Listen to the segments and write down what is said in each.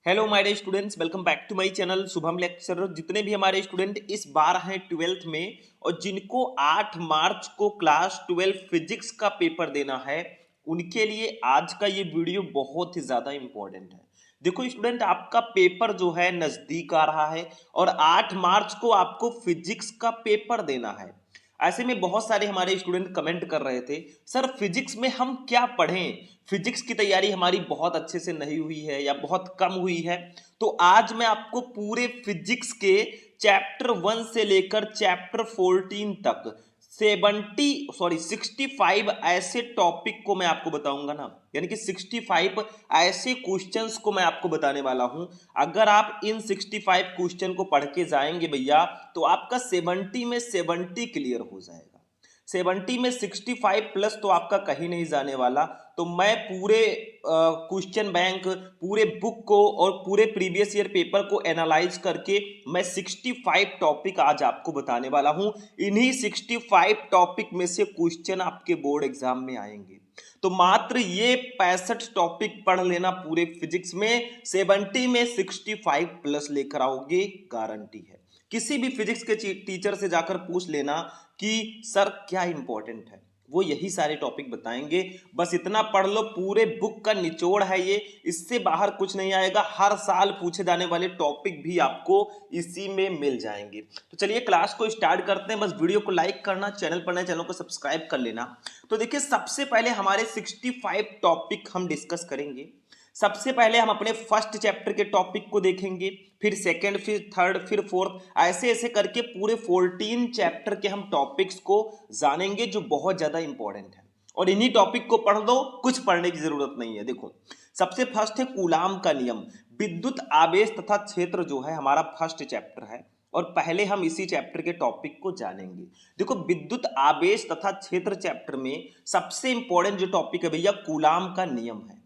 Hello my dear students, welcome back to my channel Shubham lecturer. जितने भी हमारे student इस बार हैं 12th में और जिनको 8 मार्च को क्लास 12 फिजिक्स का पेपर देना है, उनके लिए आज का ये वीडियो बहुत ही ज़्यादा इंपॉर्टेंट है। देखो स्टूडेंट, आपका पेपर जो है नज़दीक आ रहा है और 8 मार्च को आपको फिजिक्स का पेपर देना है। ऐसे में बहुत सारे हमारे स्टूडेंट कमेंट कर रहे थे, सर फिजिक्स में हम क्या पढ़ें, फिजिक्स की तैयारी हमारी बहुत अच्छे से नहीं हुई है या बहुत कम हुई है। तो आज मैं आपको पूरे फिजिक्स के चैप्टर 1 से लेकर चैप्टर 14 तक 65 ऐसे टॉपिक को मैं आपको बताऊंगा ना, यानी कि 65 ऐसे क्वेश्चंस को मैं आपको बताने वाला हूं। अगर आप इन 65 क्वेश्चन को पढ़ के जाएंगे भैया, तो आपका 70 में 70 क्लियर हो जाएगा। 70 में 65 प्लस तो आपका कहीं नहीं जाने वाला। तो मैं पूरे क्वेश्चन बैंक, पूरे बुक को और पूरे प्रीवियस ईयर पेपर को एनालाइज करके मैं 65 टॉपिक आज आपको बताने वाला हूं। इन्हीं 65 टॉपिक में से क्वेश्चन आपके बोर्ड एग्जाम में आएंगे। तो मात्र ये 65 टॉपिक पढ़ लेना पूरे फिजिक्स में, 70 में 65 प्लस लेकर आओगे, गारंटी है। किसी भी फिजिक्स के टीचर से जाकर पूछ लेना कि सर क्या इंपॉर्टेंट है, वो यही सारे टॉपिक बताएंगे। बस इतना पढ़ लो, पूरे बुक का निचोड़ है ये, इससे बाहर कुछ नहीं आएगा। हर साल पूछे जाने वाले टॉपिक भी आपको इसी में मिल जाएंगे। तो चलिए क्लास को स्टार्ट करते हैं। बस वीडियो को लाइक करना, चैनल पर नए चैनल को सब्सक्राइब कर लेना। तो देखिए, सबसे पहले हमारे 65 टॉपिक हम डिस्कस करेंगे। सबसे पहले हम अपने फर्स्ट चैप्टर के टॉपिक को देखेंगे, फिर सेकंड, फिर थर्ड, फिर फोर्थ, ऐसे ऐसे करके पूरे 14 चैप्टर के हम टॉपिक्स को जानेंगे जो बहुत ज्यादा इंपॉर्टेंट है। और इन्हीं टॉपिक को पढ़ दो, कुछ पढ़ने की जरूरत नहीं है। देखो, सबसे फर्स्ट है कूलाम का नियम। विद्युत आवेश तथा क्षेत्र जो है हमारा फर्स्ट चैप्टर है और पहले हम इसी चैप्टर के टॉपिक को जानेंगे। देखो, विद्युत आवेश तथा क्षेत्र चैप्टर में सबसे इंपॉर्टेंट जो टॉपिक है भैया, कूलाम का नियम है।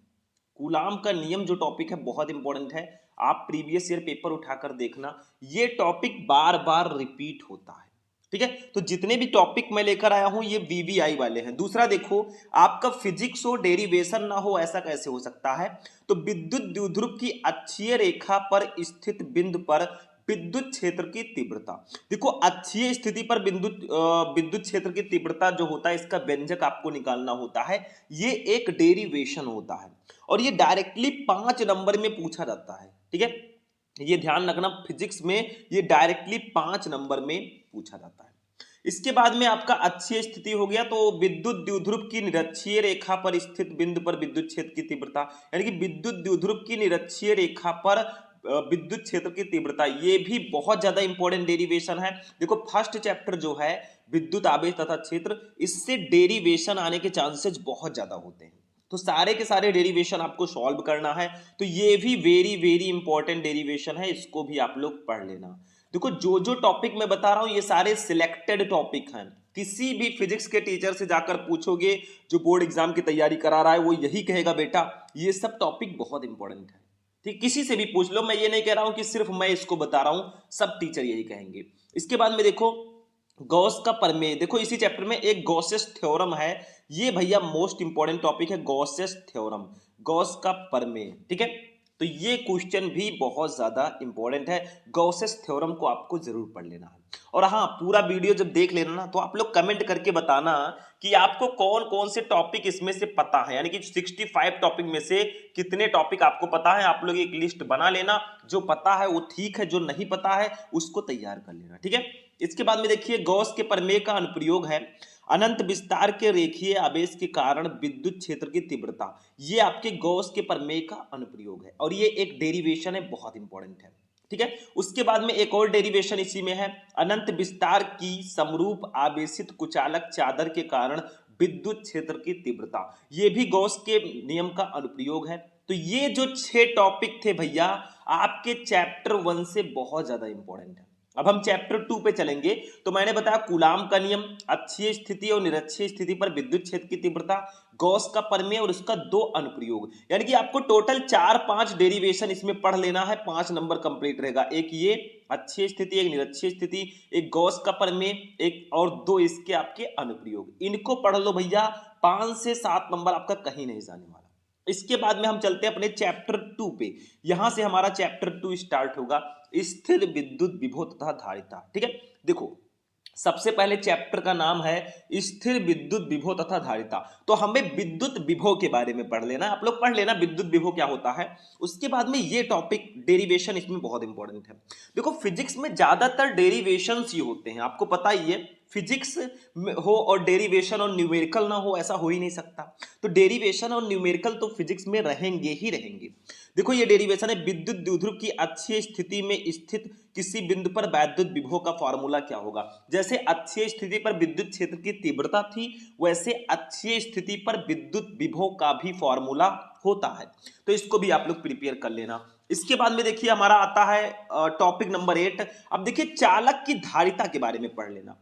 कूलाम का नियम जो टॉपिक है बहुत इंपॉर्टेंट है। आप प्रीवियस ईयर पेपर उठाकर देखना, ये टॉपिक बार बार रिपीट होता है। ठीक है, तो जितने भी टॉपिक मैं लेकर आया हूं ये वीवीआई वाले हैं। दूसरा देखो, आपका फिजिक्स हो, डेरिवेशन ना हो, ऐसा कैसे हो सकता है। तो विद्युत द्विध्रुव की अक्षीय रेखा पर स्थित बिंदु पर विद्युत क्षेत्र की तीव्रता। देखो, अक्षीय स्थिति पर विद्युत क्षेत्र की तीव्रता जो होता है, इसका व्यंजक आपको निकालना होता है। ये एक डेरिवेशन होता है और ये डायरेक्टली 5 नंबर में पूछा जाता है। ठीक है, ये ध्यान रखना, फिजिक्स में ये डायरेक्टली 5 नंबर में पूछा जाता है। इसके बाद में आपका अक्षीय स्थिति हो गया, तो विद्युत द्विध्रुव की निरक्षीय रेखा पर स्थित बिंदु पर विद्युत क्षेत्र की तीव्रता, यानी कि विद्युत द्विध्रुव की निरक्षीय रेखा पर विद्युत क्षेत्र की तीव्रता, ये भी बहुत ज्यादा इंपॉर्टेंट डेरिवेशन है। देखो, फर्स्ट चैप्टर जो है विद्युत आवेश तथा क्षेत्र, इससे डेरिवेशन आने के चांसेस बहुत ज्यादा होते हैं। तो सारे के सारे डेरिवेशन आपको सॉल्व करना है। तो ये भी वेरी वेरी इंपॉर्टेंट डेरिवेशन है, इसको भी आप लोग पढ़ लेना। देखो, जो जो टॉपिक मैं बता रहा हूं ये सारे सिलेक्टेड टॉपिक हैं। किसी भी फिजिक्स के टीचर से जाकर पूछोगे जो बोर्ड एग्जाम की तैयारी करा रहा है, वो यही कहेगा बेटा ये सब टॉपिक बहुत इंपॉर्टेंट है। ठीक, किसी से भी पूछ लो, मैं ये नहीं कह रहा हूं कि सिर्फ मैं इसको बता रहा हूं, सब टीचर यही कहेंगे। इसके बाद में देखो, गॉस का प्रमेय। देखो, इसी चैप्टर में एक गॉसेस थ्योरम है, ये भैया मोस्ट इंपॉर्टेंट टॉपिक है, गॉसेस थ्योरम, गॉस का प्रमेय। ठीक है, तो ये क्वेश्चन भी बहुत ज्यादा इंपॉर्टेंट है, गॉसेस थ्योरम को आपको जरूर पढ़ लेना है। और हाँ, पूरा वीडियो जब देख लेना ना, तो आप लोग कमेंट करके बताना कि आपको कौन कौन से टॉपिक इसमें से पता है, यानी कि 65 टॉपिक में से कितने टॉपिक आपको पता है। आप लोग एक लिस्ट बना लेना, जो पता है वो ठीक है, जो नहीं पता है उसको तैयार कर लेना। ठीक है, इसके बाद में देखिए, गॉस के प्रमेय का अनुप्रयोग है, अनंत विस्तार के रेखीय आवेश के कारण विद्युत क्षेत्र की तीव्रता। ये आपके गॉस के प्रमेय का अनुप्रयोग है और ये एक डेरिवेशन है, बहुत इंपॉर्टेंट है। ठीक है, उसके बाद में एक और डेरिवेशन इसी में है, अनंत विस्तार की समरूप आवेशित कुचालक चादर के कारण विद्युत क्षेत्र की तीव्रता। ये भी गॉस के नियम का अनुप्रयोग है। तो ये जो 6 टॉपिक थे भैया, आपके चैप्टर 1 से बहुत ज्यादा इंपॉर्टेंट है। अब हम चैप्टर 2 पे चलेंगे। तो मैंने बताया कूलाम का नियम, अक्षीय स्थिति और निरक्षीय स्थिति पर विद्युत क्षेत्र की तीव्रता, गॉस का प्रमेय और उसका 2 अनुप्रयोग, यानी कि आपको टोटल 4-5 डेरिवेशन इसमें पढ़ लेना है, 5 नंबर कंप्लीट रहेगा। एक ये अक्षीय स्थिति, एक निरक्षीय स्थिति, एक गॉस का प्रमेय, एक और 2 इसके आपके अनुप्रयोग। इनको पढ़ लो भैया, 5 से 7 नंबर आपका कहीं नहीं जाने वाला। इसके बाद में हम चलते हैं अपने चैप्टर 2 पे। यहां से हमारा चैप्टर 2 स्टार्ट होगा, स्थिर विद्युत विभव तथा धारिता। ठीक है, देखो सबसे पहले चैप्टर का नाम है स्थिर विद्युत विभव तथा धारिता। तो हमें विद्युत विभव के बारे में पढ़ लेना, आप लोग पढ़ लेना विद्युत विभव क्या होता है। उसके बाद में ये टॉपिक डेरिवेशन इसमें बहुत इंपॉर्टेंट है। देखो फिजिक्स में ज्यादातर डेरिवेशंस ही होते हैं, आपको पता ही है। फिजिक्स में हो और डेरिवेशन और न्यूमेरिकल ना हो, ऐसा हो ही नहीं सकता। तो डेरिवेशन और न्यूमेरिकल तो फिजिक्स में रहेंगे ही रहेंगे। देखो ये डेरिवेशन है, विद्युत द्विध्रुव की अक्षीय स्थिति में स्थित किसी बिंदु पर वैद्युत विभव का फॉर्मूला क्या होगा। जैसे अक्षीय स्थिति पर विद्युत क्षेत्र की तीव्रता थी, वैसे अक्षीय स्थिति पर विद्युत विभव का भी फॉर्मूला होता है। तो इसको भी आप लोग प्रिपेयर कर लेना। इसके बाद में देखिए हमारा आता है टॉपिक नंबर 8। अब देखिए चालक की धारिता के बारे में पढ़ लेना।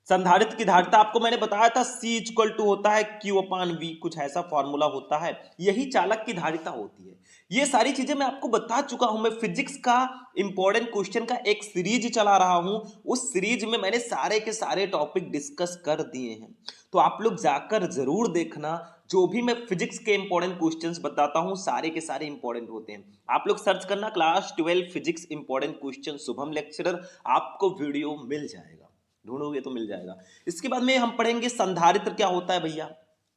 संधारित्र की धारिता आपको मैंने बताया था C इक्वल टू होता है Q/V, कुछ ऐसा फॉर्मूला होता है, यही चालक की धारिता होती है। ये सारी चीजें मैं आपको बता चुका हूं। मैं फिजिक्स का इंपॉर्टेंट क्वेश्चन का एक सीरीज चला रहा हूं, उस सीरीज में मैंने सारे के सारे टॉपिक डिस्कस कर दिए हैं। तो आप लोग जाकर जरूर देखना, जो भी मैं फिजिक्स के इंपॉर्टेंट क्वेश्चंस बताता हूं सारे के सारे इंपॉर्टेंट होते हैं। आप लोग सर्च करना class 12 physics important question Shubham lecturer, आपको वीडियो मिल जाएगा, ढूंढोगे तो मिल जाएगा। इसके बाद में हम पढ़ेंगे संधारित्र क्या होता है भैया।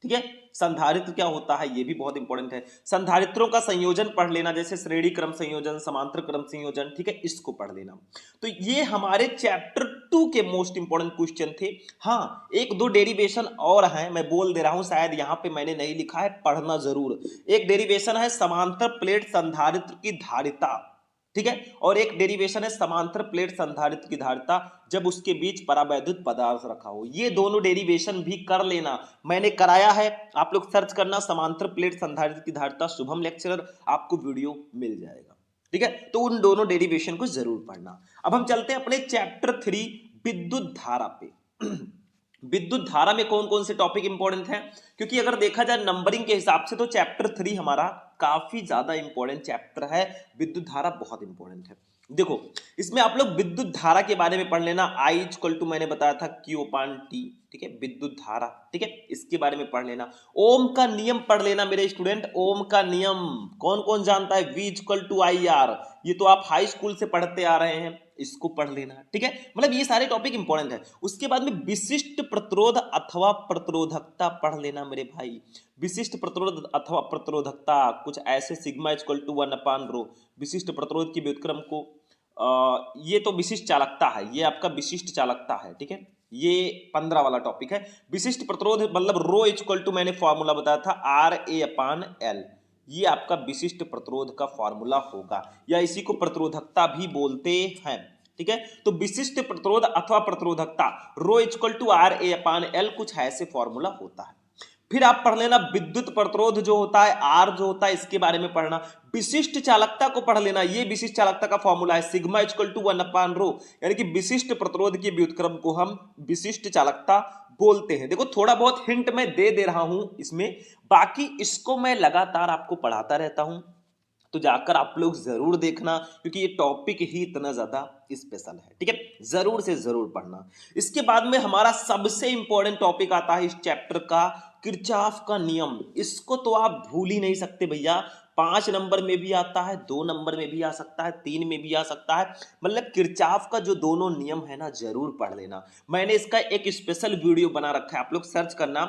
ठीक है, संधारित्र क्या होता है ये भी बहुत इंपॉर्टेंट है। संधारित्रों का संयोजन पढ़ लेना, जैसे श्रेणी क्रम संयोजन, समांतर क्रम संयोजन। ठीक है, इसको पढ़ लेना। तो ये हमारे चैप्टर 2 के मोस्ट इंपॉर्टेंट क्वेश्चन थे। हाँ, एक दो डेरिवेशन और हैं, मैं बोल दे रहा हूं, शायद यहां पे मैंने नहीं लिखा है, पढ़ना जरूर। एक डेरिवेशन है समांतर प्लेट संधारित्र की धारिता। ठीक है, और एक डेरिवेशन है समांतर प्लेट संधारित्र की धारिता जब उसके बीच परावैद्युत पदार्थ रखा हो। ये दोनों डेरिवेशन भी कर लेना, मैंने कराया है। आप लोग सर्च करना समांतर प्लेट संधारित्र की धारिता शुभम लेक्चरर, आपको वीडियो मिल जाएगा। ठीक है, तो उन दोनों डेरिवेशन को जरूर पढ़ना। अब हम चलते हैं अपने चैप्टर 3 विद्युत धारा पे। विद्युत धारा में कौन कौन से टॉपिक इंपॉर्टेंट हैं, क्योंकि अगर देखा जाए नंबरिंग के हिसाब से तो चैप्टर 3 हमारा काफी ज्यादा इंपॉर्टेंट चैप्टर है। विद्युत धारा बहुत इंपॉर्टेंट है। देखो इसमें आप लोग विद्युत धारा के बारे में पढ़ लेना। आई इक्वल टू मैंने बताया था Q/T। ठीक है, विद्युत धारा। ठीक है, इसके बारे में पढ़ लेना। ओम का नियम पढ़ लेना मेरे स्टूडेंट। ओम का नियम कौन कौन जानता है? V इक्वल टू IR, ये तो आप हाई स्कूल से पढ़ते आ रहे हैं, इसको पढ़ लेना। ठीक है, मतलब ये सारे टॉपिक इंपॉर्टेंट है। उसके बाद में विशिष्ट प्रतिरोध अथवा प्रतिरोधकता पढ़ लेना मेरे भाई। विशिष्ट प्रतिरोध अथवा प्रतिरोधकता कुछ ऐसे, सिग्मा इक्वल टू 1/ρ। विशिष्ट प्रतिरोध की व्युत्क्रम को ये तो विशिष्ट चालकता है, ये आपका विशिष्ट चालकता है। ठीक है, ये 15 वाला टॉपिक है। विशिष्ट प्रतिरोध मतलब ρ इक्वल टू मैंने फॉर्मूला बताया था RA/L, ये आपका विशिष्ट प्रतिरोध का फॉर्मूला होगा, या इसी को प्रतिरोधकता भी बोलते हैं। ठीक है, तो विशिष्ट प्रतिरोध अथवा प्रतिरोधकता ρ इक्वल टू RA/L, कुछ ऐसे फॉर्मूला होता है। फिर आप पढ़ लेना विद्युत प्रतिरोध जो होता है, आर जो होता है, इसके बारे में पढ़ना। विशिष्ट चालकता को पढ़ लेना, ये विशिष्ट चालकता का फॉर्मूला है सिग्मा इक्वल टू 1/ρ, यानी कि विशिष्ट प्रतिरोध की व्युत्क्रम को हम विशिष्ट चालकता बोलते हैं। देखो थोड़ा बहुत हिंट मैं दे दे रहा हूं इसमें, बाकी इसको मैं लगातार आपको पढ़ाता रहता हूं, तो जाकर आप लोग जरूर देखना, क्योंकि ये टॉपिक ही इतना ज्यादा स्पेशल है। ठीक है, जरूर से जरूर पढ़ना। इसके बाद में हमारा सबसे इंपॉर्टेंट टॉपिक आता है इस चैप्टर का, किरचॉफ का नियम। इसको तो आप भूल ही नहीं सकते भैया। 5 नंबर में भी आता है, 2 नंबर में भी आ सकता है, 3 में भी आ सकता है। मतलब किरचॉफ का जो दोनों नियम है ना, जरूर पढ़ लेना। मैंने इसका एक स्पेशल वीडियो बना रखा है, आप लोग सर्च करना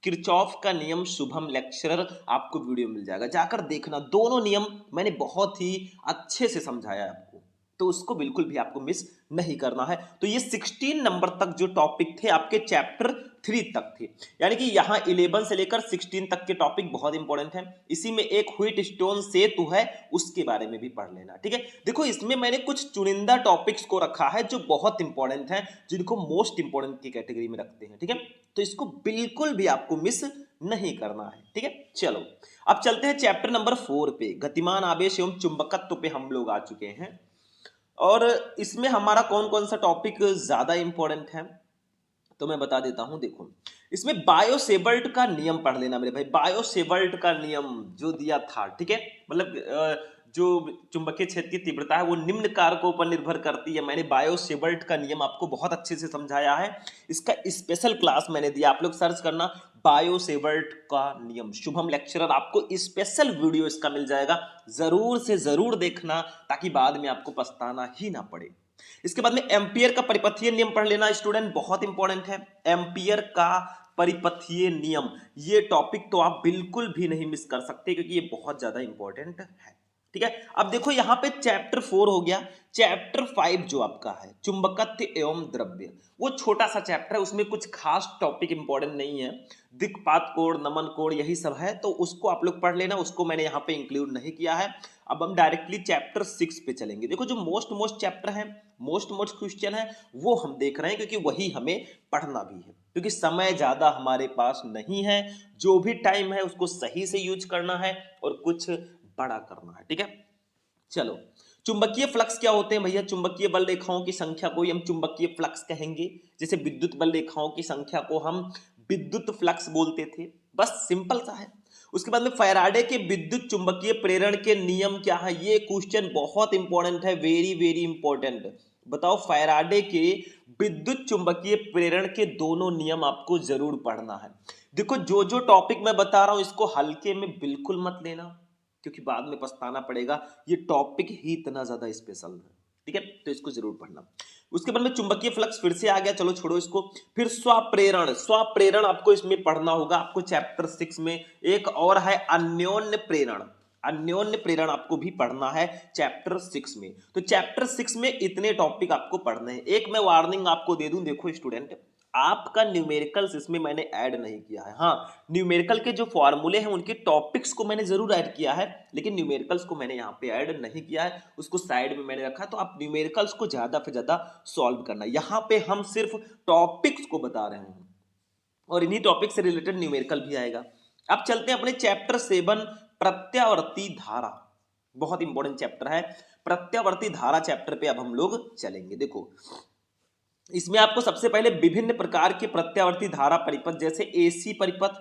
किरचॉफ का नियम शुभम लेक्चरर, आपको वीडियो मिल जाएगा, जाकर देखना। दोनों नियम मैंने बहुत ही अच्छे से समझाया है आपको, तो उसको बिल्कुल भी आपको मिस नहीं करना है। तो ये 16 नंबर तक जो टॉपिक थे आपके चैप्टर 3 तक थे, यानी कि यहाँ 11 से लेकर 16 तक के टॉपिक बहुत इंपॉर्टेंट हैं। इसी में एक व्हीट स्टोन सेतु है, उसके बारे में भी पढ़ लेना। ठीक है, देखो इसमें मैंने कुछ चुनिंदा टॉपिक्स को रखा है जो बहुत इंपॉर्टेंट हैं, जिनको मोस्ट इंपॉर्टेंट की कैटेगरी में रखते हैं। ठीक है, तो इसको बिल्कुल भी आपको मिस नहीं करना है। ठीक है, चलो अब चलते हैं चैप्टर नंबर 4 पे। गतिमान आवेश एवं चुंबकत्व पे हम लोग आ चुके हैं, और इसमें हमारा कौन कौन सा टॉपिक ज्यादा इंपॉर्टेंट है तो मैं बता देता हूं। देखो इसमें बायोसेवर्ट का नियम पढ़ लेना मेरे भाई। बायोसेवर्ट का नियम जो दिया था, ठीक है, मतलब जो चुंबकीय क्षेत्र की तीव्रता है वो निम्न कारकों पर निर्भर करती है। मैंने बायो सेवर्ट का नियम आपको बहुत अच्छे से समझाया है, इसका स्पेशल क्लास मैंने दिया, आप लोग सर्च करना बायो सेवर्ट का नियम। शुभम लेक्चरर, आपको स्पेशल वीडियो इसका मिल जाएगा, जरूर से जरूर देखना ताकि बाद में आपको पछताना ही ना पड़े। इसके बाद में एम्पियर का परिपथीय नियम पढ़ लेना स्टूडेंट, बहुत इंपॉर्टेंट है एम्पियर का परिपथीय नियम। ये टॉपिक तो आप बिल्कुल भी नहीं मिस कर सकते क्योंकि ये बहुत ज्यादा इंपॉर्टेंट है। ठीक है, अब देखो यहाँ पे चैप्टर 4 हो गया। चैप्टर 5 जो आपका है चुंबकत्व एवं द्रव्य, वो छोटा सा चैप्टर है, उसमें कुछ खास टॉपिक इंपॉर्टेंट नहीं है, दिक्पात कोण, नमन कोण, यही सब है, तो उसको आप लोग पढ़ लेना, उसको मैंने यहाँ पे इंक्लूड नहीं किया है। अब हम डायरेक्टली चैप्टर 6 पे चलेंगे। देखो जो मोस्ट चैप्टर है, मोस्ट क्वेश्चन है, वो हम देख रहे हैं क्योंकि वही हमें पढ़ना भी है, क्योंकि समय ज्यादा हमारे पास नहीं है, जो भी टाइम है उसको सही से यूज करना है और कुछ बड़ा करना है। ठीक है, चलो चुंबकीय फ्लक्स क्या होते हैं भैया? चुंबकीय बल रेखाओं की संख्या को ही हम चुंबकीय फ्लक्स कहेंगे, जैसे विद्युत बल रेखाओं की संख्या को हम विद्युत फ्लक्स बोलते थे, बस सिंपल सा है। उसके बाद में फैराडे के विद्युत चुंबकीय प्रेरण के नियम क्या है? ये क्वेश्चन बहुत इंपॉर्टेंट है, वेरी वेरी इंपॉर्टेंट। बताओ फैराडे के विद्युत चुंबकीय प्रेरण के दोनों नियम आपको जरूर पढ़ना है। देखो जो जो टॉपिक मैं बता रहा हूं इसको हल्के में बिल्कुल मत लेना, क्योंकि बाद में पछताना पड़ेगा, ये टॉपिक ही इतना ज्यादा स्पेशल है। ठीक है, तो इसको जरूर पढ़ना। उसके बाद में चुंबकीय फ्लक्स फिर से आ गया, चलो छोड़ो इसको। फिर स्वप्रेरण, स्वप्रेरण आपको इसमें पढ़ना होगा, आपको चैप्टर 6 में। एक और है अन्योन्य प्रेरण, अन्योन्य प्रेरण आपको भी पढ़ना है चैप्टर 6 में। तो चैप्टर 6 में इतने टॉपिक आपको पढ़ने हैं। एक मैं वार्निंग आपको दे दूं, देखो स्टूडेंट, आपका न्यूमेरिकल्स इसमें मैंने ऐड नहीं किया है। हाँ, न्यूमेरिकल के जो फॉर्मूले हैं उनके टॉपिक्स को मैंने जरूर ऐड किया है, लेकिन न्यूमेरिकल्स को मैंने यहाँ पे ऐड नहीं किया है, उसको साइड में मैंने रखा। तो आप न्यूमेरिकल्स को ज्यादा से ज्यादा सॉल्व करना, यहाँ पे हम सिर्फ टॉपिक्स को बता रहे हैं और इन्हीं टॉपिक से रिलेटेड न्यूमेरिकल भी आएगा। अब चलते हैं अपने चैप्टर 7 प्रत्यावर्ती धारा, बहुत इंपॉर्टेंट चैप्टर है प्रत्यावर्ती धारा। चैप्टर पे अब हम लोग चलेंगे। देखो इसमें आपको सबसे पहले विभिन्न प्रकार के प्रत्यावर्ती धारा परिपथ, जैसे एसी परिपथ,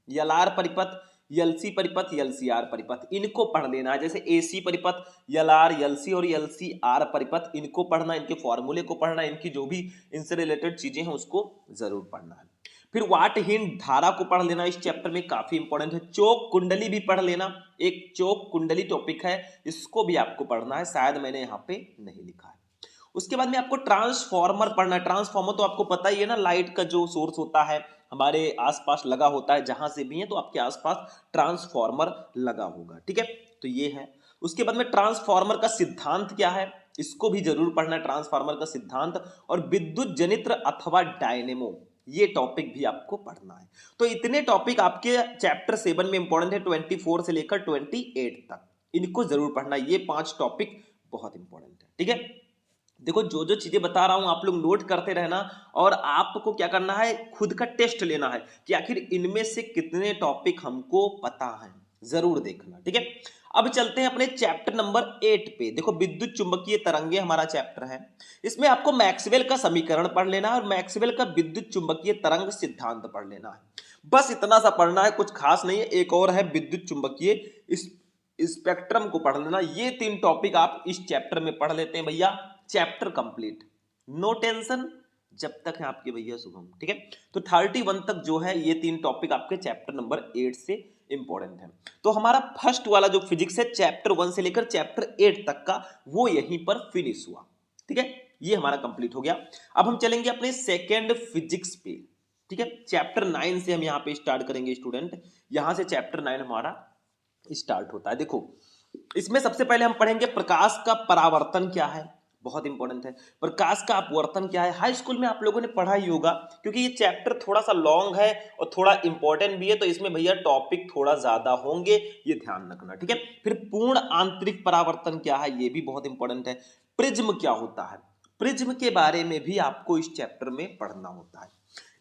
एलआर परिपथ, एलसी परिपथ, एलसीआर परिपथ, इनको पढ़ लेना है। जैसे एसी परिपथ, एलआर, एलसी और एलसीआर परिपथ, इनको पढ़ना, इनके फॉर्मूले को पढ़ना, इनकी जो भी इनसे रिलेटेड चीजें हैं उसको जरूर पढ़ना है। फिर वाटहीन धारा को पढ़ लेना, इस चैप्टर में काफी इंपॉर्टेंट है। चोक कुंडली भी पढ़ लेना, एक चोक कुंडली टॉपिक है, इसको भी आपको पढ़ना है, शायद मैंने यहाँ पे नहीं लिखा है। उसके बाद में आपको ट्रांसफॉर्मर पढ़ना है। ट्रांसफॉर्मर तो आपको पता ही है ना, लाइट का जो सोर्स होता है हमारे आसपास लगा होता है, जहां से भी है तो आपके आसपास ट्रांसफॉर्मर लगा होगा। ठीक है, तो ये है। उसके बाद में ट्रांसफॉर्मर का सिद्धांत क्या है, इसको भी जरूर पढ़ना है, ट्रांसफार्मर का सिद्धांत। और विद्युत जनित्र अथवा डायनेमो, ये टॉपिक भी आपको पढ़ना है। तो इतने टॉपिक आपके चैप्टर 7 में इंपॉर्टेंट है, 24 से लेकर 28 तक, इनको जरूर पढ़ना। ये 5 टॉपिक बहुत इंपॉर्टेंट है। ठीक है, देखो जो जो चीजें बता रहा हूं आप लोग नोट करते रहना, और आपको क्या करना है, खुद का टेस्ट लेना है कि आखिर इनमें से कितने टॉपिक हमको पता है, जरूर देखना। ठीक है, अब चलते हैं अपने चैप्टर नंबर 8 पे। देखो विद्युत चुंबकीय तरंगे हमारा चैप्टर है, इसमें आपको मैक्सवेल का समीकरण पढ़ लेना है और मैक्सवेल का विद्युत चुंबकीय तरंग सिद्धांत पढ़ लेना है, बस इतना सा पढ़ना है, कुछ खास नहीं है। एक और है विद्युत चुंबकीय स्पेक्ट्रम को पढ़ लेना। ये 3 टॉपिक आप इस चैप्टर में पढ़ लेते हैं भैया, चैप्टर कंप्लीट, नो टेंशन, जब तक है आपके भैया शुभम। ठीक है, तो 31 तक जो है ये 3 टॉपिक आपके चैप्टर नंबर 8 से इंपॉर्टेंट है। तो हमारा फर्स्ट वाला जो फिजिक्स है चैप्टर 1 से लेकर चैप्टर 8 तक का, वो यहीं पर फिनिश हुआ। ठीक है, ये हमारा कंप्लीट हो गया। अब हम चलेंगे अपने सेकेंड फिजिक्स पे। ठीक है, चैप्टर 9 से हम यहाँ पे स्टार्ट करेंगे स्टूडेंट, यहां से चैप्टर 9 हमारा स्टार्ट होता है। देखो इसमें सबसे पहले हम पढ़ेंगे प्रकाश का परावर्तन क्या है, बहुत इंपॉर्टेंट है। प्रकाश का अपवर्तन क्या है, हाई स्कूल में आप लोगों ने पढ़ा ही होगा, क्योंकि ये चैप्टर थोड़ा सा लॉन्ग है और थोड़ा इंपॉर्टेंट भी है, तो इसमें भैया टॉपिक थोड़ा ज्यादा होंगे, ये ध्यान रखना। ठीक है, फिर पूर्ण आंतरिक परावर्तन क्या है, ये भी बहुत इंपॉर्टेंट है। प्रिज्म क्या होता है, प्रिज्म के बारे में भी आपको इस चैप्टर में पढ़ना होता है।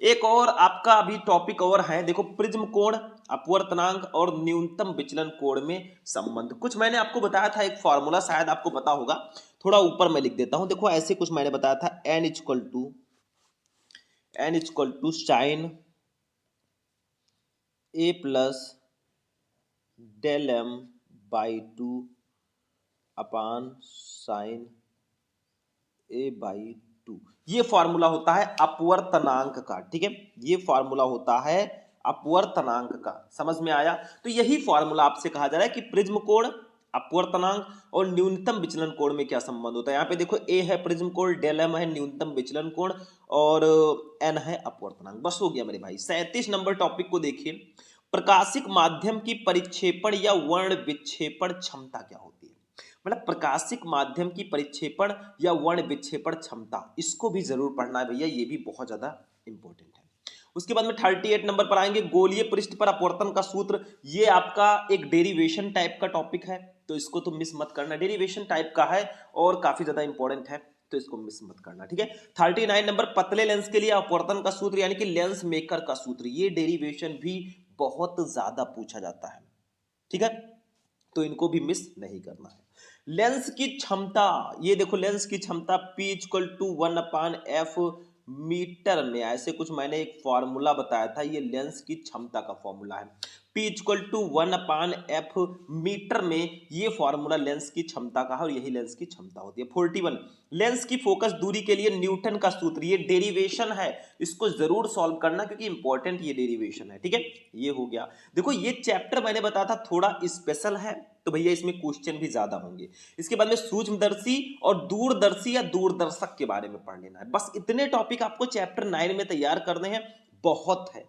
एक और आपका अभी टॉपिक और है, देखो प्रिज्म कोण, अपवर्तनांक और न्यूनतम विचलन कोण में संबंध। कुछ मैंने आपको बताया था, एक फॉर्मूला शायद आपको पता होगा, थोड़ा ऊपर मैं लिख देता हूं। देखो ऐसे कुछ मैंने बताया था, n equal to sine a plus del m by 2 upon sine a by 2, ये फॉर्मूला होता है अपवर्तनांक का। ठीक है, ये फॉर्मूला होता है अपवर्तनांक का। समझ में आया? तो यही फॉर्मूला आपसे कहा जा रहा है कि प्रिज्म कोण, अपवर्तनांक और न्यूनतम विचलन कोण में क्या संबंध होता है। यहाँ पे देखो ए है प्रिज्म कोण, डेल एम है न्यूनतम विचलन कोण और एन है अपवर्तनांक। बस हो गया मेरे भाई। 37 नंबर टॉपिक को देखिए, प्रकाशिक माध्यम की परिक्षेपण या वर्ण विक्षेपण क्षमता क्या होती है। मतलब प्रकाशिक माध्यम की परिक्षेपण या वर्ण विक्षेपण क्षमता, इसको भी जरूर पढ़ना है भैया, ये भी बहुत ज्यादा इंपॉर्टेंट है। उसके बाद में 38 नंबर पर आएंगे, गोलीय पृष्ठ पर अपवर्तन का सूत्र। ये आपका एक डेरिवेशन टाइप का टॉपिक है, तो इसको तो मिस मत करना। डेरिवेशन टाइप का है और काफी ज्यादा इंपॉर्टेंट है, तो इसको मिस मत करना। ठीक है, 39 नंबर, पतले लेंस के लिए अपवर्तन का सूत्र यानी कि लेंस मेकर का सूत्र। ये डेरिवेशन भी बहुत ज्यादा पूछा जाता है। ठीक है, तो इनको भी मिस नहीं करना है। लेंस की क्षमता, ये देखो लेंस की क्षमता P equal to 1/f metre में, ऐसे कुछ मैंने एक फॉर्मूला बताया था, ये लेंस की क्षमता का फॉर्मूला है। P equal to 1/f metre में, ये फॉर्मूला लेंस की क्षमता का है और यही लेंस की क्षमता होती है। 41, लेंस की फोकस दूरी के लिए न्यूटन का सूत्र, ये डेरिवेशन है, इसको जरूर सॉल्व करना क्योंकि इंपॉर्टेंट ये डेरिवेशन है। ठीक है, ये हो गया। देखो ये चैप्टर मैंने बताया था थोड़ा स्पेशल है, तो भैया इसमें क्वेश्चन भी ज्यादा होंगे। इसके बाद में सूक्ष्मदर्शी और दूरदर्शी या दूरदर्शक के बारे में पढ़ लेना है। बस इतने टॉपिक आपको चैप्टर 9 में तैयार करने हैं, बहुत है।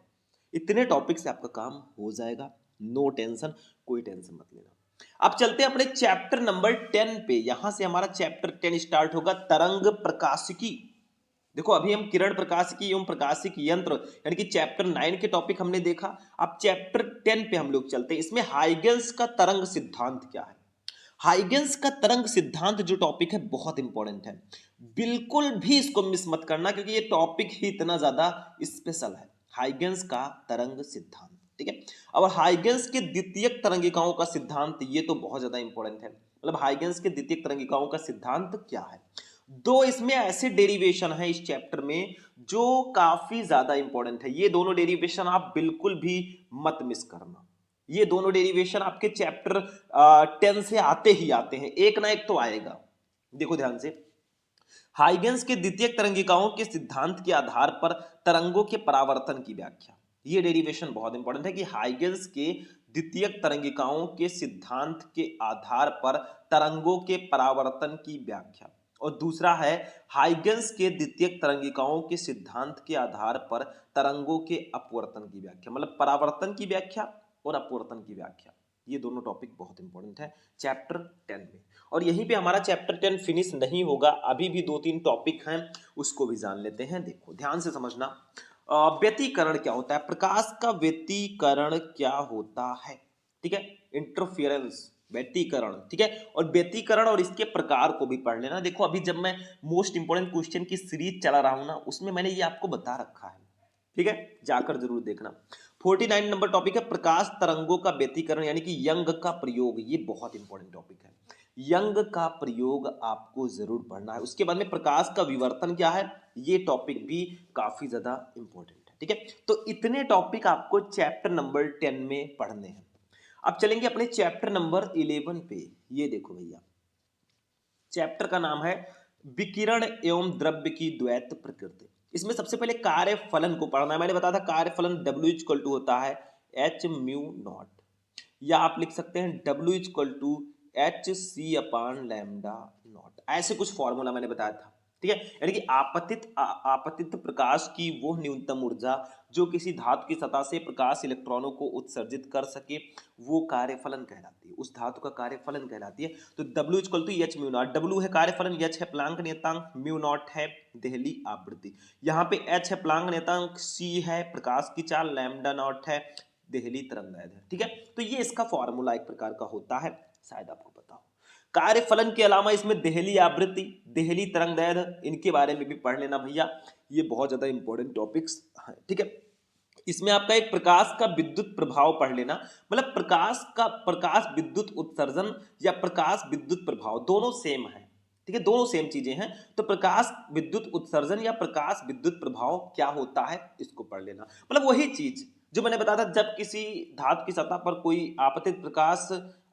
इतने टॉपिक से आपका काम हो जाएगा, नो टेंशन, कोई टेंशन मत लेना। अब चलते हैं अपने चैप्टर नंबर 10 पे। यहां से हमारा चैप्टर 10 स्टार्ट होगा, तरंग प्रकाशिकी। देखो अभी हम किरण प्रकाशिकी एवं प्रकाशिक यंत्र यानी कि चैप्टर 9 के टॉपिक हमने देखा। अब चैप्टर 10 पे हम लोग चलते हैं। इसमें हाइगेंस का तरंग सिद्धांत क्या है। हाइगेंस का तरंग सिद्धांत जो टॉपिक है बहुत इंपॉर्टेंट है, बिल्कुल भी इसको मिस मत करना क्योंकि ये टॉपिक ही इतना ज्यादा स्पेशल है। हाइगेंस का तरंग सिद्धांत, ठीक है। अब हाइगेंस के द्वितीयक तरंगिकाओं का सिद्धांत, ये तो बहुत ज्यादा इंपॉर्टेंट है। मतलब हाइगेंस के द्वितीयक तरंगिकाओं का सिद्धांत क्या है। दो इसमें ऐसे डेरिवेशन है इस चैप्टर में जो काफी ज्यादा इंपॉर्टेंट है। ये दोनों डेरिवेशन आप बिल्कुल भी मत मिस करना। ये दोनों डेरिवेशन आपके चैप्टर 10 से आते ही आते हैं, एक ना एक तो आएगा। देखो ध्यान से, हाइगेंस के द्वितीयक तरंगिकाओं के सिद्धांत के आधार पर तरंगों के परावर्तन की व्याख्या। ये डेरिवेशन बहुत इंपॉर्टेंट है कि हाइगेंस के द्वितीयक तरंगिकाओं के सिद्धांत के आधार पर तरंगों के परावर्तन की व्याख्या। और दूसरा है हाइगेंस के द्वितीयक तरंगिकाओं के सिद्धांत के आधार पर तरंगों के अपवर्तन की व्याख्या। मतलब परावर्तन की व्याख्या और अपवर्तन की व्याख्या। ये दोनों टॉपिक बहुत इंपॉर्टेंट है चैप्टर 10 में। और यहीं पे हमारा चैप्टर 10 फिनिश नहीं होगा, अभी भी 2-3 टॉपिक हैं, उसको भी जान लेते हैं। देखो ध्यान से समझना, व्यतिकरण क्या होता है, प्रकाश का व्यतिकरण क्या होता है। ठीक है, इंटरफियरेंस, व्यतिकरण, ठीक है। और व्यतिकरण और इसके प्रकार को भी पढ़ लेना। देखो अभी जब मैं मोस्ट इंपोर्टेंट क्वेश्चन की सीरीज चला रहा हूं ना, उसमें मैंने ये आपको बता रखा है। ठीक है, जाकर जरूर देखना। 49 नंबर टॉपिक है प्रकाश तरंगों का व्यतिकरण यानी कि यंग का प्रयोग। ये बहुत इंपॉर्टेंट टॉपिक है, यंग का प्रयोग आपको जरूर पढ़ना है। उसके बाद में प्रकाश का विवर्तन क्या है, ये टॉपिक भी काफी ज्यादा इंपॉर्टेंट है। ठीक है, तो इतने टॉपिक आपको चैप्टर नंबर 10 में पढ़ने हैं। अब चलेंगे अपने चैप्टर नंबर 11 पे। ये देखो भैया, चैप्टर का नाम है विकिरण एवं द्रव्य की द्वैत प्रकृति। इसमें सबसे पहले कार्य फलन को पढ़ना है। मैंने बताया था कार्य फलन W इक्वल टू होता है H म्यू नॉट, या आप लिख सकते हैं W equal to HC upon lambda naught. ऐसे कुछ फॉर्मूला मैंने बताया था। ठीक है, यानी कि आपतित प्रकाश की वो न्यूनतम ऊर्जा जो किसी धातु की सतह से प्रकाश इलेक्ट्रॉनों को उत्सर्जित कर सके, वो कार्यफलन कहलाती है, उस धातु का कार्यफलन कहलाती है। तो W equal to H mu naught, W है कार्यफलन, H है प्लांक नियतांक, म्यू नॉट है देहली आवृत्ति, यहाँ पे H है प्लांक नियतांक, C है प्रकाश की चाल, लैम्डा नॉट है देहली तरंगदैर्घ्य है। ठीक है, तो ये इसका फॉर्मूला एक प्रकार का होता है, शायद आपको पता हो। कार्यफलन के अलावा इसमें देहली आवृत्ति, देहली तरंगदैर्घ्य, इनके बारे में भी पढ़ लेना भैया, ये बहुत ज्यादा इंपॉर्टेंट टॉपिक्स हैं। ठीक है, इसमें आपका एक प्रकाश का विद्युत प्रभाव पढ़ लेना। मतलब प्रकाश विद्युत उत्सर्जन या प्रकाश विद्युत प्रभाव दोनों सेम है। ठीक है, दोनों सेम चीजें हैं। तो प्रकाश विद्युत उत्सर्जन या प्रकाश विद्युत प्रभाव क्या होता है, इसको पढ़ लेना। मतलब वही चीज जो मैंने बताया था, जब किसी धातु की सतह पर कोई आपतित प्रकाश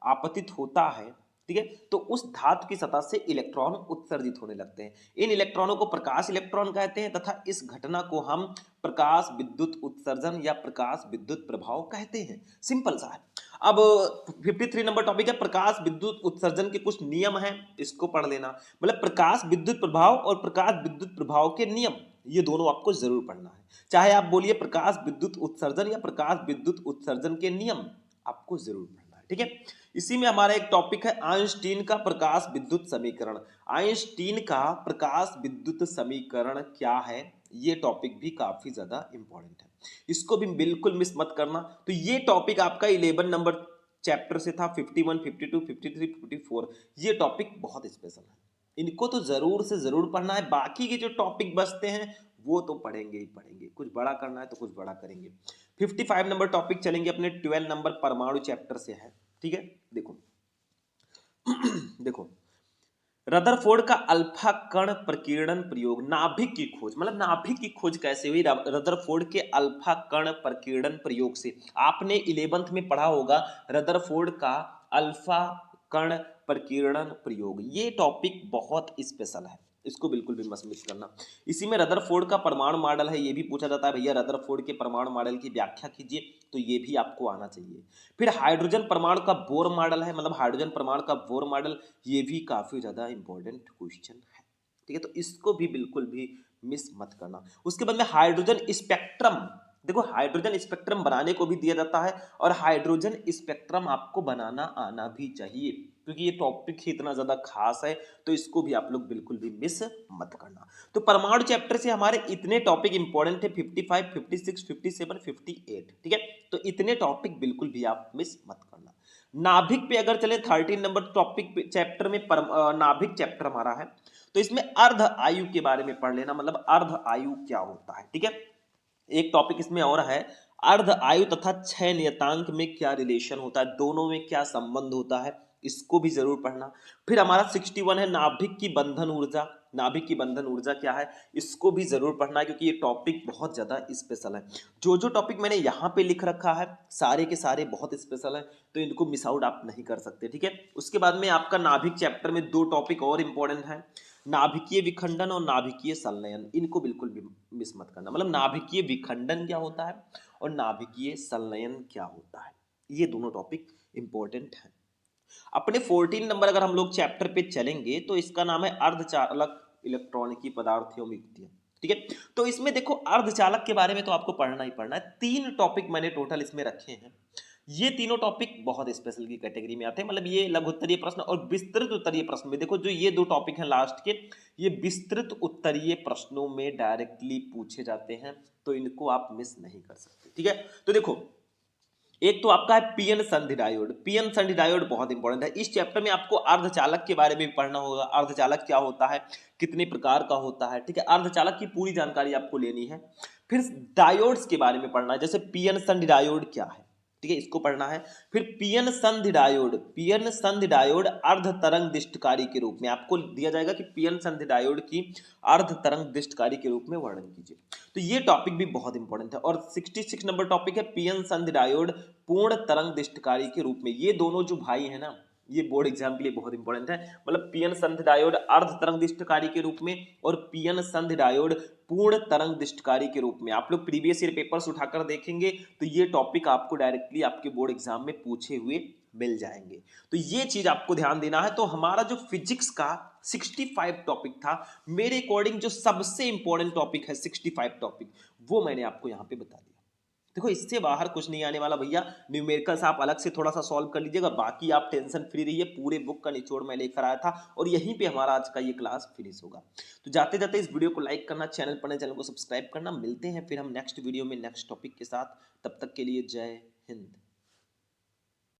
आपतित होता है, ठीक है। तो उस धातु की सतह से इलेक्ट्रॉन उत्सर्जित होने लगते हैं। इन इलेक्ट्रॉनों को प्रकाश इलेक्ट्रॉन कहते हैं तथा इस घटना को हम प्रकाश विद्युत उत्सर्जन या प्रकाश विद्युत प्रभाव कहते हैं। सिंपल सा है। अब 53 नंबर टॉपिक है प्रकाश विद्युत उत्सर्जन के कुछ नियम हैं, इसको पढ़ लेना। मतलब प्रकाश विद्युत प्रभाव और प्रकाश विद्युत प्रभाव के नियम, ये दोनों आपको जरूर पढ़ना है। चाहे आप बोलिए प्रकाश विद्युत उत्सर्जन या प्रकाश विद्युत उत्सर्जन के नियम, आपको जरूर पढ़ना है, ठीक है। इसी में हमारा एक टॉपिक है आइंस्टीन का प्रकाश विद्युत समीकरण। आइंस्टीन का प्रकाश विद्युत समीकरण क्या है, ये टॉपिक भी काफी ज्यादा इंपॉर्टेंट है, इसको भी बिल्कुल मिस मत करना। तो ये टॉपिक आपका 11 नंबर चैप्टर से था, 51, 52, 53, 54। ये टॉपिक बहुत स्पेशल है, इनको तो जरूर से जरूर पढ़ना है। बाकी के जो टॉपिक बचते हैं वो तो पढ़ेंगे ही पढ़ेंगे, कुछ बड़ा करना है तो कुछ बड़ा करेंगे। 55 नंबर टॉपिक चलेंगे अपने 12 नंबर परमाणु चैप्टर से है, ठीक है। देखो देखो रदरफोर्ड का अल्फा कण प्रकीर्णन प्रयोग, नाभिक की खोज, मतलब नाभिक की खोज कैसे हुई, रदरफोर्ड के अल्फा कण प्रकीर्णन प्रयोग से। आपने 11th में पढ़ा होगा रदरफोर्ड का अल्फा कण प्रकीर्णन प्रयोग, ये टॉपिक बहुत स्पेशल है, इसको बिल्कुल भी मत मिस करना। इसी में रदरफोर्ड का परमाणु मॉडल है, ये भी पूछा जाता है भैया रदरफोर्ड के परमाणु मॉडल की व्याख्या कीजिए, तो ये भी आपको आना चाहिए। फिर हाइड्रोजन परमाणु का बोर मॉडल है, मतलब हाइड्रोजन परमाणु का बोर मॉडल, ये भी काफी ज्यादा इंपॉर्टेंट क्वेश्चन है, ठीक है। तो इसको भी बिल्कुल भी मिस मत करना। उसके बाद में हाइड्रोजन स्पेक्ट्रम, देखो हाइड्रोजन स्पेक्ट्रम बनाने को भी दिया जाता है और हाइड्रोजन स्पेक्ट्रम आपको बनाना आना भी चाहिए, क्योंकि ये टॉपिक ही इतना ज्यादा खास है, तो इसको भी आप लोग बिल्कुल भी मिस मत करना। तो परमाणु चैप्टर से हमारे इतने टॉपिक इंपॉर्टेंट है, 55, 56, 57, 58, ठीक है। तो इतने टॉपिक बिल्कुल भी आप मिस मत करना। नाभिक पे अगर चले 13 नंबर टॉपिक चैप्टर में नाभिक चैप्टर हमारा है, तो इसमें अर्ध आयु के बारे में पढ़ लेना, मतलब अर्ध आयु क्या होता है, ठीक है। एक टॉपिक इसमें और है अर्ध आयु तथा क्षय नियतांक में क्या रिलेशन होता है, दोनों में क्या संबंध होता है, इसको भी जरूर पढ़ना। फिर हमारा 61 है नाभिक की बंधन ऊर्जा, नाभिक की बंधन ऊर्जा क्या है, इसको भी जरूर पढ़ना, क्योंकि ये टॉपिक बहुत ज्यादा स्पेशल है। जो जो टॉपिक मैंने यहाँ पे लिख रखा है सारे के सारे बहुत स्पेशल है, तो इनको मिस आउट आप नहीं कर सकते, ठीक है। उसके बाद में आपका नाभिक चैप्टर में 2 टॉपिक और इंपॉर्टेंट है, नाभिकीय विखंडन और नाभिकीय संलयन, इनको बिल्कुल भी मिस मत करना। मतलब नाभिकीय विखंडन क्या होता है और नाभिकीय संलयन क्या होता है, ये दोनों टॉपिक इंपॉर्टेंट हैं। अपने 14 नंबर अगर हम लोग चैप्टर पे चलेंगे तो इसका नाम है अर्धचालक इलेक्ट्रॉनिकी पदार्थों में युक्तियां, ठीक है। तो इसमें देखो अर्धचालक के बारे में तो आपको पढ़ना ही पढ़ना है। 3 टॉपिक मैंने टोटल इसमें रखे हैं, ये तीनों टॉपिक बहुत स्पेशल की कैटेगरी में आते हैं। मतलब ये लघु उत्तरीय प्रश्न और विस्तृत उत्तरीय प्रश्न में, देखो जो ये 2 टॉपिक हैं लास्ट के, ये विस्तृत उत्तरीय प्रश्नों में डायरेक्टली पूछे जाते हैं, तो इनको आप मिस नहीं कर सकते, ठीक है। तो देखो एक तो आपका है पीएन संधि डायोड, पीएन संधि डायोड बहुत इंपॉर्टेंट है। इस चैप्टर में आपको अर्धचालक के बारे में भी पढ़ना होगा, अर्धचालक क्या होता है, कितने प्रकार का होता है, ठीक है। अर्धचालक की पूरी जानकारी आपको लेनी है। फिर डायोड्स के बारे में पढ़ना है, जैसे पीएन संधि डायोड क्या है, ठीक है, इसको पढ़ना है। फिर पीएन संधि डायोड, पीएन संधि डायोड अर्ध तरंग दिष्टकारी के रूप में आपको दिया जाएगा कि पीएन संधि डायोड की अर्ध तरंग दिष्टकारी के रूप में वर्णन कीजिए, तो ये टॉपिक भी बहुत इंपॉर्टेंट है। और 66 नंबर टॉपिक है पीएन संधि डायोड पूर्ण तरंग दिष्टकारी के रूप में। ये दोनों जो भाई है ना, ये बोर्ड एग्जाम के लिए बहुत इंपॉर्टेंट है। मतलब पीएन संधि डायोड अर्ध तरंग दिष्टकारी के रूप में और पीएन संधि डायोड पूर्ण तरंग दिष्टकारी के रूप में। आप लोग प्रीवियस ईयर पेपर्स उठाकर देखेंगे तो ये टॉपिक आपको डायरेक्टली आपके बोर्ड एग्जाम में पूछे हुए मिल जाएंगे, तो ये चीज आपको ध्यान देना है। तो हमारा जो फिजिक्स का 65 टॉपिक था, मेरे अकॉर्डिंग जो सबसे इंपॉर्टेंट टॉपिक है 65 टॉपिक, वो मैंने आपको यहाँ पे बता दिया। देखो इससे बाहर कुछ नहीं आने वाला भैया। न्यूमेरिकल्स आप अलग से थोड़ा सा सॉल्व कर लीजिएगा, बाकी आप टेंशन फ्री रहिए, पूरे बुक का निचोड़ मैं लेकर आया था और यहीं पे हमारा आज का ये क्लास फिनिश होगा। तो जाते जाते इस वीडियो को लाइक करना, चैनल को सब्सक्राइब करना। मिलते हैं फिर हम नेक्स्ट वीडियो में नेक्स्ट टॉपिक के साथ, तब तक के लिए जय हिंद।